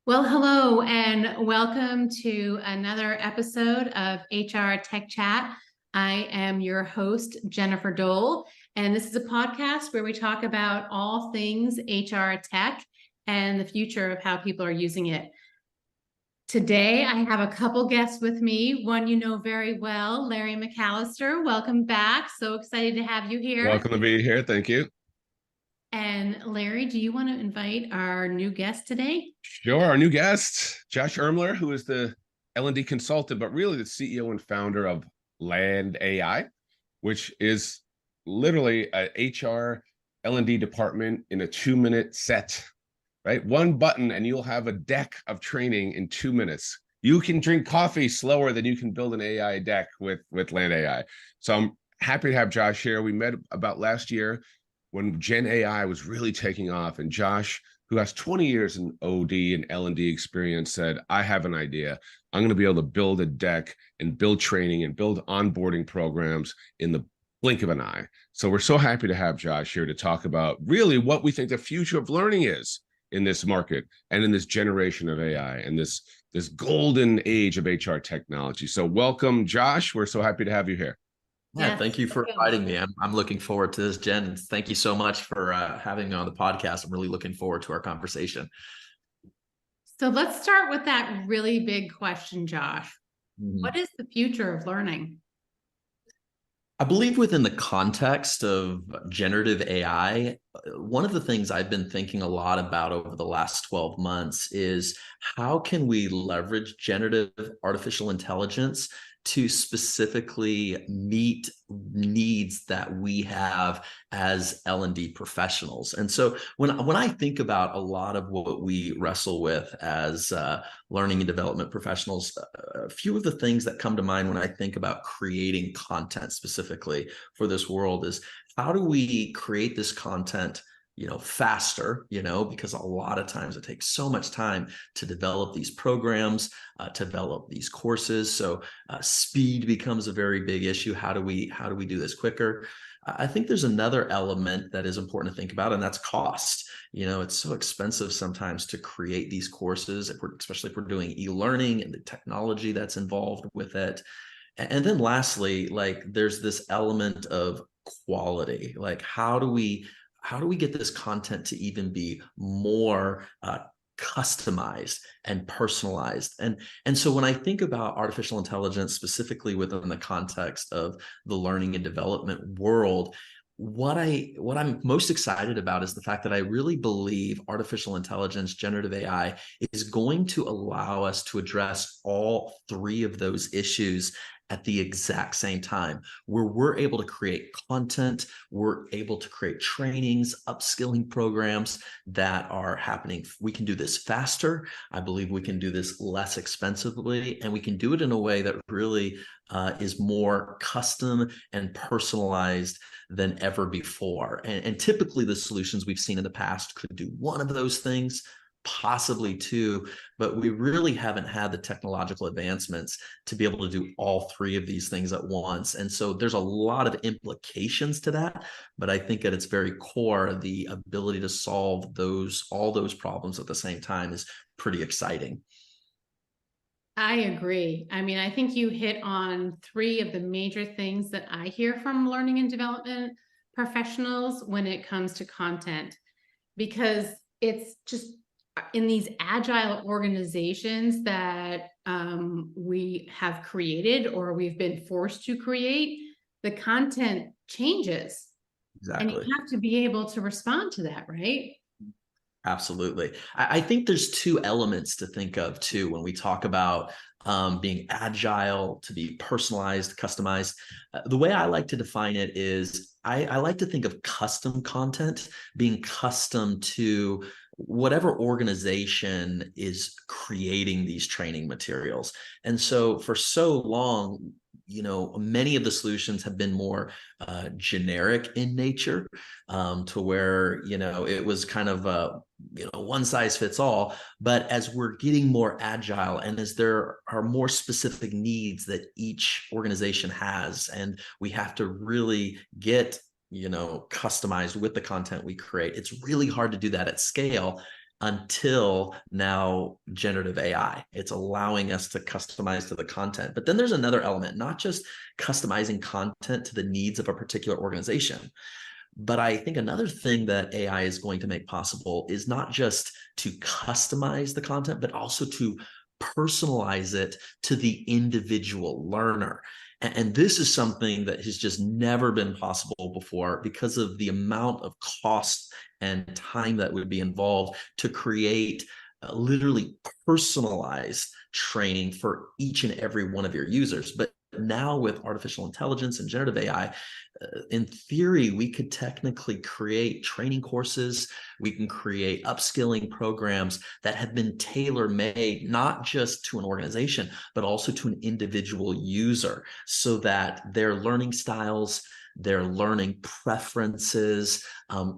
Well, hello and welcome to another episode of HR Tech Chat. I am your host, Jennifer Dole, and this is a podcast where we talk about all things HR tech and the future of how people are using it. Today, I have a couple guests with me, one you know very well, Larry McAlister. Welcome back. So excited to have you here. Welcome to be here. Thank you. And Larry, do you want to invite our new guest today? Sure. Our new guest, Josh Irmler, who is the L&D consultant, but really the CEO and founder of Landdai, which is literally a HR L&D department in a 2-minute set, right? One button and you'll have a deck of training in 2 minutes. You can drink coffee slower than you can build an AI deck with Landdai. So I'm happy to have Josh here. We met about last year when Gen AI was really taking off, and Josh, who has 20 years in OD and L&D experience, said, I have an idea. I'm going to be able to build a deck and build training and build onboarding programs in the blink of an eye. So we're so happy to have Josh here to talk about really what we think the future of learning is in this market and in this generation of AI and this golden age of HR technology. So welcome, Josh. We're so happy to have you here. Yeah, Yes. thank you for inviting me. I'm looking forward to this, Jen. Thank you so much for having me on the podcast. I'm really looking forward to our conversation. So let's start with that really big question, Josh. Mhm. What is the future of learning? I believe within the context of generative AI, one of the things I've been thinking a lot about over the last 12 months is how can we leverage generative artificial intelligence to specifically meet needs that we have as L&D professionals. And so when I think about a lot of what we wrestle with as learning and development professionals, a few of the things that come to mind when I think about creating content specifically for this world is how do we create this content faster, because a lot of times it takes so much time to develop these programs, to develop these courses. So speed becomes a very big issue. How do we do this quicker? I think there's another element that is important to think about, and that's cost. It's so expensive sometimes to create these courses, especially if we're doing e-learning and the technology that's involved with it. And then lastly, there's this element of quality. How do we get this content to even be more customized and personalized? And so when I think about artificial intelligence, specifically within the context of the learning and development world, what I'm most excited about is the fact that I really believe artificial intelligence, generative AI, is going to allow us to address all three of those issues at the exact same time, where we're able to create content, we're able to create trainings, upskilling programs that are happening. We can do this faster. I believe we can do this less expensively, and we can do it in a way that really is more custom and personalized than ever before. And typically the solutions we've seen in the past could do one of those things, possibly two, but we really haven't had the technological advancements to be able to do all three of these things at once. And so there's a lot of implications to that, but I think at its very core, the ability to solve all those problems at the same time is pretty exciting. I agree. I mean, I think you hit on three of the major things that I hear from learning and development professionals when it comes to content, because it's just in these agile organizations that we have created or we've been forced to create, the content changes. Exactly. And you have to be able to respond to that, right? Absolutely. I think there's two elements to think of too when we talk about being agile, to be personalized, customized. The way I like to define it is I like to think of custom content being custom to whatever organization is creating these training materials. And so for so long, many of the solutions have been more generic in nature, to where, it was kind of one size fits all. But as we're getting more agile and as there are more specific needs that each organization has, and we have to really get customized with the content we create, it's really hard to do that at scale. until now generative AI. It's allowing us to customize to the content. But then there's another element, not just customizing content to the needs of a particular organization. But I think another thing that AI is going to make possible is not just to customize the content, but also to personalize it to the individual learner. And this is something that has just never been possible before because of the amount of cost and time that would be involved to create literally personalized training for each and every one of your users. But now with artificial intelligence and generative AI, in theory, we could technically create training courses. We can create upskilling programs that have been tailor-made, not just to an organization, but also to an individual user, so that their learning styles, their learning preferences,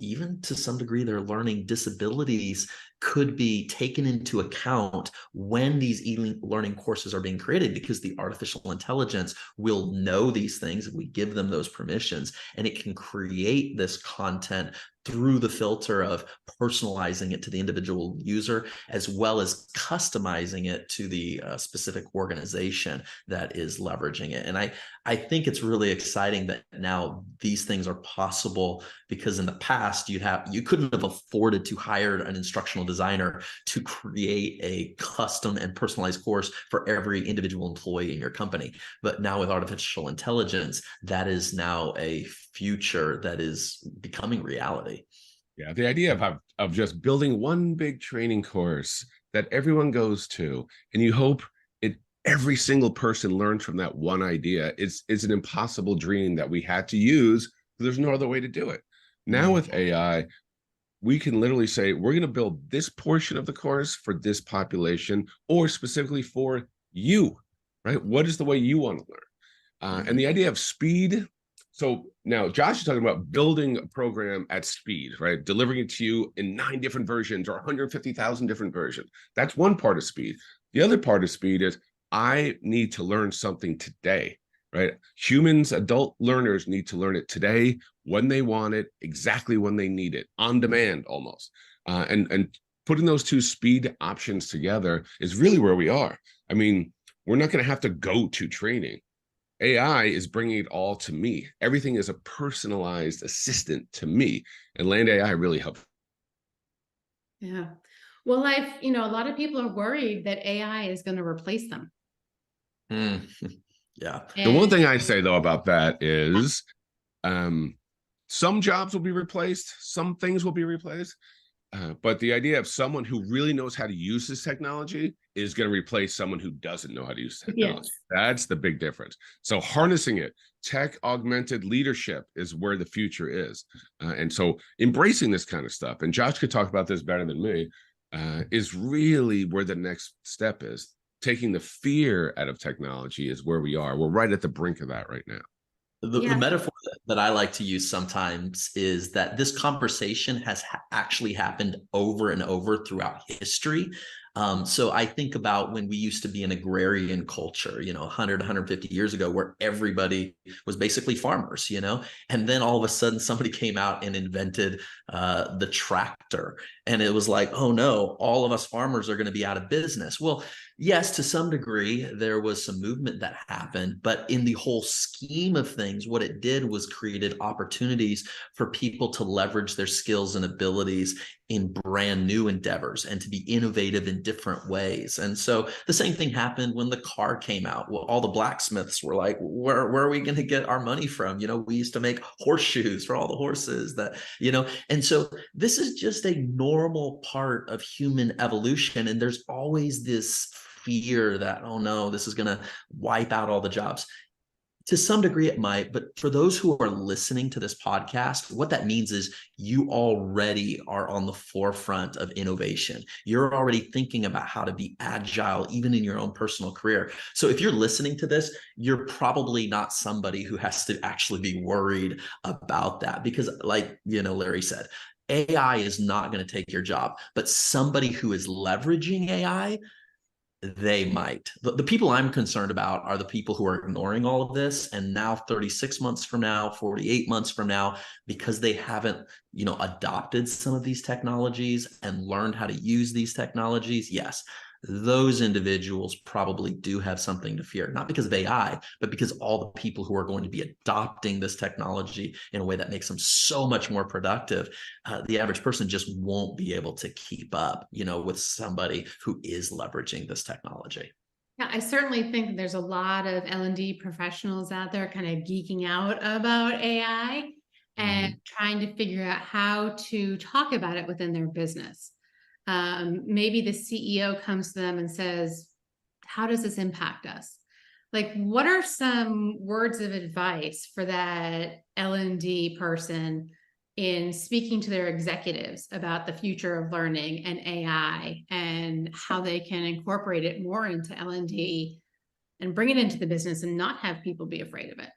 even to some degree, their learning disabilities could be taken into account when these e-learning courses are being created, because the artificial intelligence will know these things if we give them those permissions, and it can create this content through the filter of personalizing it to the individual user, as well as customizing it to the specific organization that is leveraging it. And I think it's really exciting that now these things are possible, because in the past you couldn't have afforded to hire an instructional designer to create a custom and personalized course for every individual employee in your company. But now with artificial intelligence, that is now a future that is becoming reality. Yeah, the idea of just building one big training course that everyone goes to, and you hope every single person learns from that one idea is an impossible dream that we had to use. There's no other way to do it. Now with AI, we can literally say, we're going to build this portion of the course for this population, or specifically for you, right? What is the way you want to learn? And the idea of speed. So now Josh is talking about building a program at speed, right? Delivering it to you in 9 different versions or 150,000 different versions. That's one part of speed. The other part of speed is I need to learn something today, right? Humans, adult learners need to learn it today, when they want it, exactly when they need it, on demand almost. And putting those two speed options together is really where we are. I mean, we're not going to have to go to training. AI is bringing it all to me. Everything is a personalized assistant to me, and Landdai really helps. Yeah. Well, a lot of people are worried that AI is going to replace them. Yeah. The one thing I say though about that is some jobs will be replaced, some things will be replaced, but the idea of someone who really knows how to use this technology is going to replace someone who doesn't know how to use technology. Yes. That's the big difference. So harnessing it, tech augmented leadership is where the future is. And so embracing this kind of stuff, and Josh could talk about this better than me, is really where the next step is. Taking the fear out of technology is where we are. We're right at the brink of that right now. The metaphor that I like to use sometimes is that this conversation has actually happened over and over throughout history. So I think about when we used to be an agrarian culture, 100, 150 years ago, where everybody was basically farmers, and then all of a sudden somebody came out and invented the tractor. And it was like, oh no, all of us farmers are going to be out of business. Well, yes, to some degree, there was some movement that happened, but in the whole scheme of things, what it did was created opportunities for people to leverage their skills and abilities in brand new endeavors and to be innovative in different ways. And so the same thing happened when the car came out. Well, all the blacksmiths were like, where are we going to get our money from? We used to make horseshoes for all the horses and so this is just a normal part of human evolution. And there's always this fear that, oh no, this is going to wipe out all the jobs. To some degree it might, but for those who are listening to this podcast, what that means is you already are on the forefront of innovation. You're already thinking about how to be agile, even in your own personal career. So if you're listening to this, you're probably not somebody who has to actually be worried about that, because like, Larry said, AI is not going to take your job, but somebody who is leveraging AI, They might. The people I'm concerned about are the people who are ignoring all of this. And now 36 months from now, 48 months from now, because they haven't, adopted some of these technologies and learned how to use these technologies. Yes, those individuals probably do have something to fear, not because of AI, but because all the people who are going to be adopting this technology in a way that makes them so much more productive, the average person just won't be able to keep up, with somebody who is leveraging this technology. Yeah, I certainly think that there's a lot of L&D professionals out there kind of geeking out about AI and trying to figure out how to talk about it within their business. Maybe the CEO comes to them and says, how does this impact us? Like, what are some words of advice for that L&D person in speaking to their executives about the future of learning and AI and how they can incorporate it more into L&D and bring it into the business and not have people be afraid of it?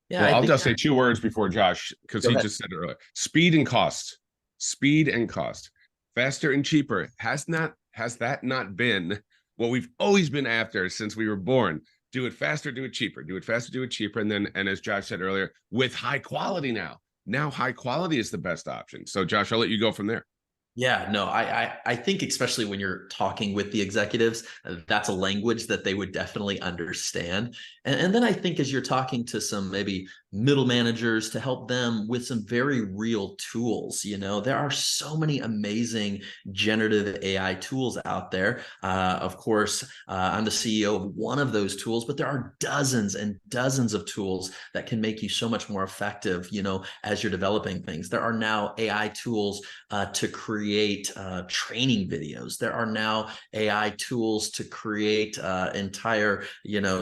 Yeah, Well, I I'll think. just say two words before Josh, because Go he ahead. just said it earlier. Speed and cost. Speed and cost. Faster and cheaper. Has that not been what we've always been after since we were born? Do it faster, do it cheaper. Do it faster, do it cheaper. And as Josh said earlier, with high quality now. Now high quality is the best option. So Josh, I'll let you go from there. Yeah, no, I think especially when you're talking with the executives, that's a language that they would definitely understand. And then I think as you're talking to some maybe middle managers to help them with some very real tools, there are so many amazing generative AI tools out there. Of course, I'm the CEO of one of those tools, but there are dozens and dozens of tools that can make you so much more effective, as you're developing things. There are now AI tools to create training videos. There are now AI tools to create entire,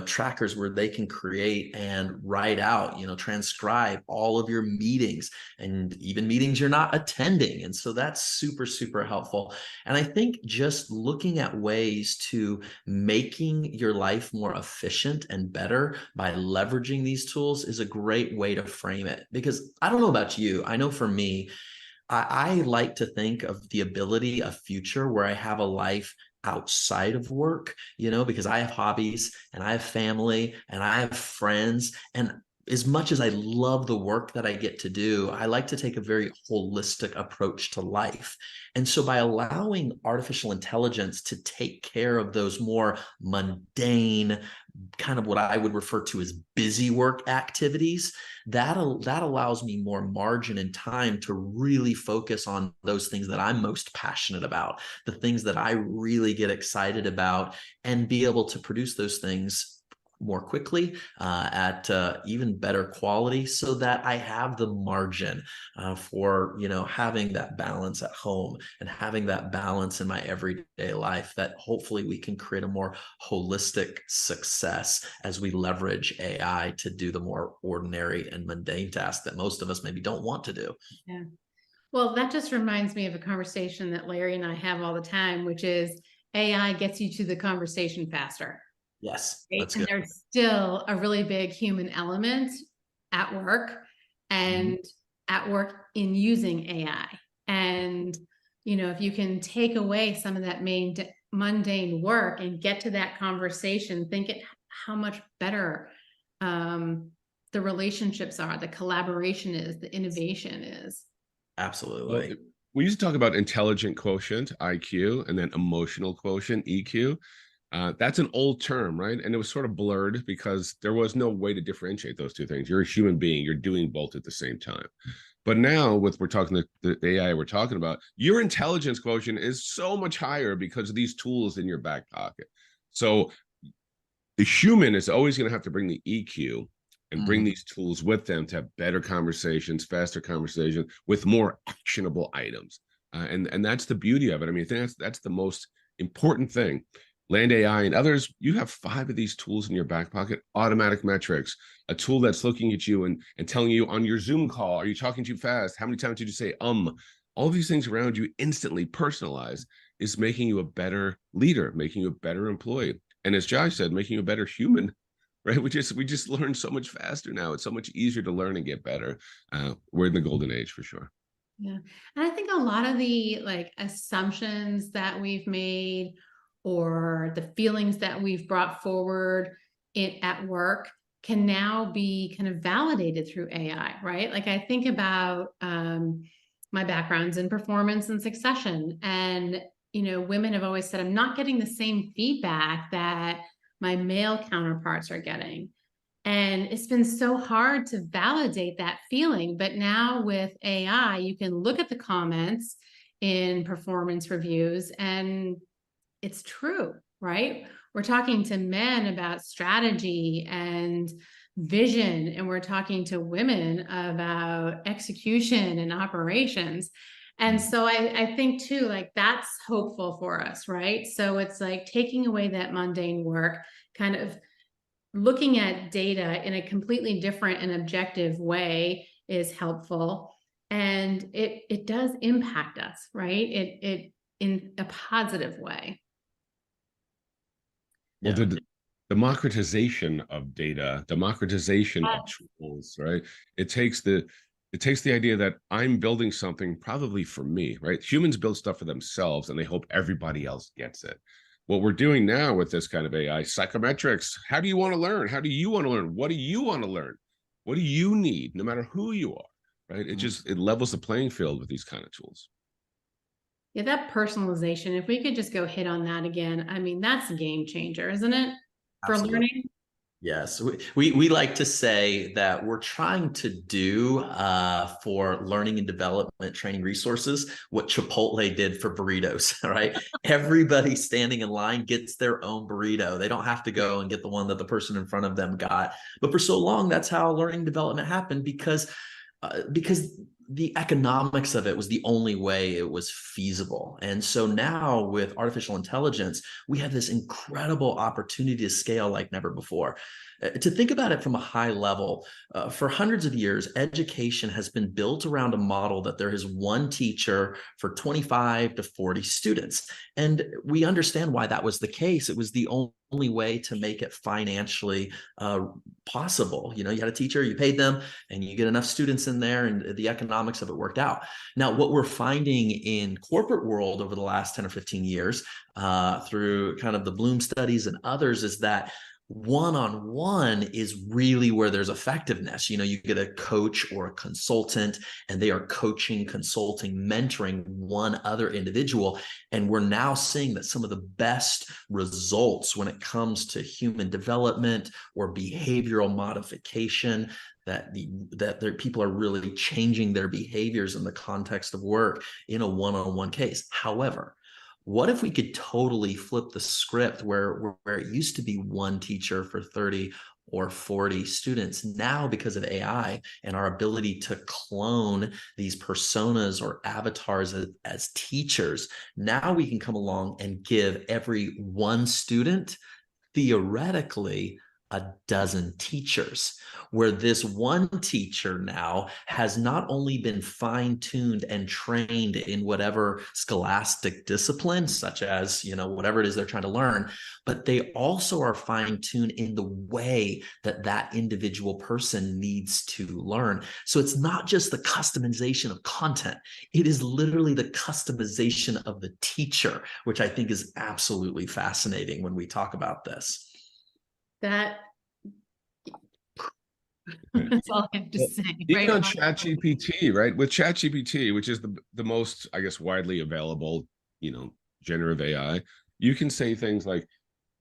trackers where they can create and write out, transcribe all of your meetings and even meetings you're not attending. And so that's super, super helpful. And I think just looking at ways to making your life more efficient and better by leveraging these tools is a great way to frame it. Because I don't know about you, I know for me, I like to think of the ability, a future where I have a life outside of work, because I have hobbies and I have family and I have friends. And as much as I love the work that I get to do, I like to take a very holistic approach to life. And so by allowing artificial intelligence to take care of those more mundane, kind of what I would refer to as busy work activities, that allows me more margin and time to really focus on those things that I'm most passionate about, the things that I really get excited about, and be able to produce those things more quickly at even better quality, so that I have the margin for having that balance at home and having that balance in my everyday life, that hopefully we can create a more holistic success as we leverage AI to do the more ordinary and mundane tasks that most of us maybe don't want to do. Yeah. Well, that just reminds me of a conversation that Larry and I have all the time, which is AI gets you to the conversation faster. Yes, Right? that's And good. there's still a really big human element at work and at work in using AI. And, if you can take away some of that mundane work and get to that conversation, think it how much better the relationships are, the collaboration is, the innovation is. Well, Absolutely. we used to talk about intelligent quotient, IQ, and then emotional quotient, EQ. That's an old term, right? And it was sort of blurred because there was no way to differentiate those two things. You're a human being, you're doing both at the same time. But now, with we're talking the AI we're talking about, your intelligence quotient is so much higher because of these tools in your back pocket. So the human is always going to have to bring the EQ and bring these tools with them to have better conversations, faster conversations with more actionable items. And that's the beauty of it. I mean, I think that's the most important thing. Landdai and others, you have 5 of these tools in your back pocket. Automatic metrics, a tool that's looking at you and telling you on your Zoom call, are you talking too fast? How many times did you say all these things around you instantly personalized is making you a better leader, making you a better employee. And as Josh said, making you a better human, right? We just learn so much faster now. It's so much easier to learn and get better. We're in the golden age for sure. Yeah. And I think a lot of the assumptions that we've made or the feelings that we've brought forward at work can now be kind of validated through AI, right? Like I think about my backgrounds in performance and succession, and women have always said, I'm not getting the same feedback that my male counterparts are getting. And it's been so hard to validate that feeling. But now with AI, you can look at the comments in performance reviews and it's true, right? We're talking to men about strategy and vision, and we're talking to women about execution and operations. And so I think too, like that's hopeful for us, right? So it's like taking away that mundane work, kind of looking at data in a completely different and objective way is helpful. And it does impact us, right? It in a positive way. Well, the democratization of data, democratization of tools, right? It takes the idea that I'm building something probably for me, right? Humans build stuff for themselves and they hope everybody else gets it. What we're doing now with this kind of AI, psychometrics, how do you want to learn? How do you want to learn? What do you want to learn? What do you need, no matter who you are, right? It levels the playing field with these kind of tools. Yeah, that personalization, if we could just go hit on that again, I mean, that's a game changer, isn't it? For Absolutely. learning. Yes, we like to say that we're trying to do for learning and development training resources what Chipotle did for burritos, right? Everybody standing in line gets their own burrito. They don't have to go and get the one that the person in front of them got. But for so long, that's how learning and development happened because the economics of it was the only way it was feasible. And so now with artificial intelligence, we have this incredible opportunity to scale like never before. To think about it from a high level, for hundreds of years, education has been built around a model that there is one teacher for 25 to 40 students. And we understand why that was the case. It was the only way to make it financially possible. You had a teacher, you paid them, and you get enough students in there, and the economics of it worked out. Now, what we're finding in corporate world over the last 10 or 15 years through kind of the Bloom studies and others is that one-on-one is really where there's effectiveness. You get a coach or a consultant and they are coaching, consulting, mentoring one other individual. And we're now seeing that some of the best results when it comes to human development or behavioral modification, that people are really changing their behaviors in the context of work in a one-on-one case. However, what if we could totally flip the script where it used to be one teacher for 30 or 40 students? Now, because of AI and our ability to clone these personas or avatars as teachers, now we can come along and give every one student theoretically a dozen teachers, where this one teacher now has not only been fine-tuned and trained in whatever scholastic discipline, such as, whatever it is they're trying to learn, but they also are fine-tuned in the way that individual person needs to learn. So it's not just the customization of content, it is literally the customization of the teacher, which I think is absolutely fascinating when we talk about this. That's all I have to say. Even on ChatGPT, right? With ChatGPT, which is the most, I guess, widely available, generative AI, you can say things like,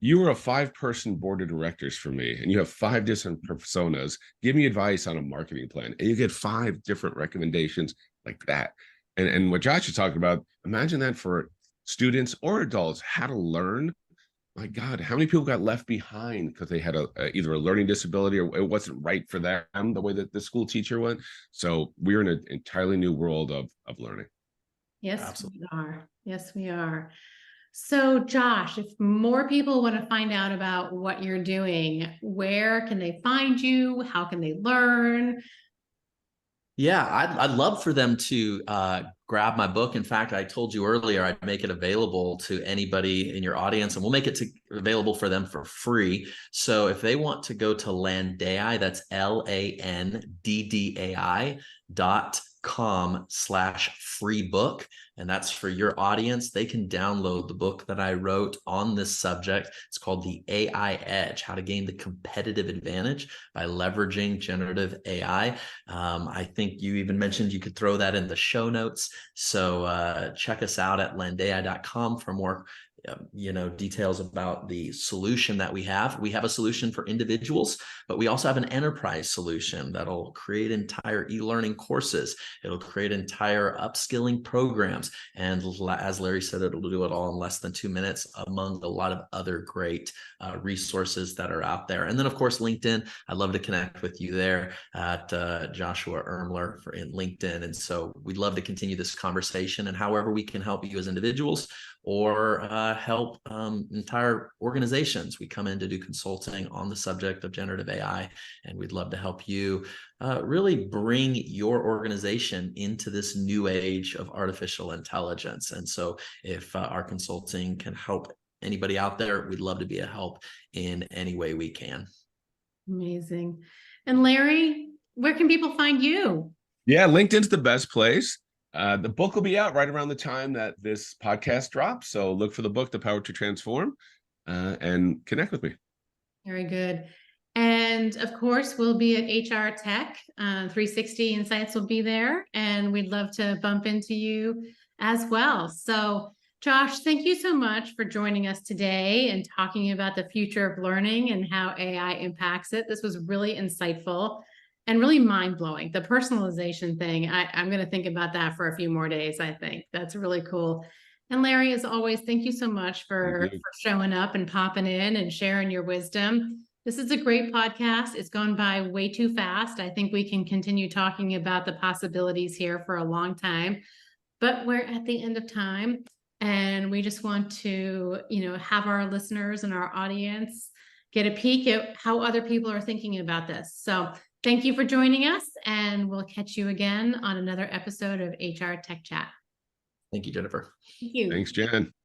you are a 5-person board of directors for me, and you have 5 different personas. Give me advice on a marketing plan. And you get 5 different recommendations like that. And what Josh is talking about, imagine that for students or adults, how to learn. My God, how many people got left behind because they had either a learning disability or it wasn't right for them the way that the school teacher went? So we're in an entirely new world of learning. Yes, absolutely. We are. Yes, we are. So Josh, if more people want to find out about what you're doing, where can they find you? How can they learn? Yeah, I'd love for them to grab my book. In fact, I told you earlier I'd make it available to anybody in your audience, and we'll make it available for them for free. So if they want to go to Landdai, that's LANDDAI jenniferdoll.com/free book. And that's for your audience. They can download the book that I wrote on this subject. It's called The AI Edge, How to Gain the Competitive Advantage by Leveraging Generative AI. I think you even mentioned you could throw that in the show notes. So check us out at landdai.com for more details about the solution that we have. We have a solution for individuals, but we also have an enterprise solution that'll create entire e-learning courses. It'll create entire upskilling programs. And as Larry said, it'll do it all in less than 2 minutes, among a lot of other great resources that are out there. And then, of course, LinkedIn. I'd love to connect with you there at Joshua Irmler in LinkedIn. And so we'd love to continue this conversation, and however we can help you as individuals or help entire organizations. We come in to do consulting on the subject of generative AI, and we'd love to help you really bring your organization into this new age of artificial intelligence. And so if our consulting can help anybody out there, we'd love to be a help in any way we can. Amazing. And Larry, where can people find you? Yeah, LinkedIn's the best place. The book will be out right around the time that this podcast drops. So look for the book, The Power to Transform, and connect with me. Very good. And of course, we'll be at HR Tech. 360 Insights will be there, and we'd love to bump into you as well. So Josh, thank you so much for joining us today and talking about the future of learning and how AI impacts it. This was really insightful and really mind-blowing. The personalization thing, I'm going to think about that for a few more days, I think. That's really cool. And Larry, as always, thank you so much for showing up and popping in and sharing your wisdom. This is a great podcast. It's gone by way too fast. I think we can continue talking about the possibilities here for a long time, but we're at the end of time. And we just want to, have our listeners and our audience get a peek at how other people are thinking about this. So thank you for joining us, and we'll catch you again on another episode of HR Tech Chat. Thank you, Jennifer. Thank you. Thanks, Jen.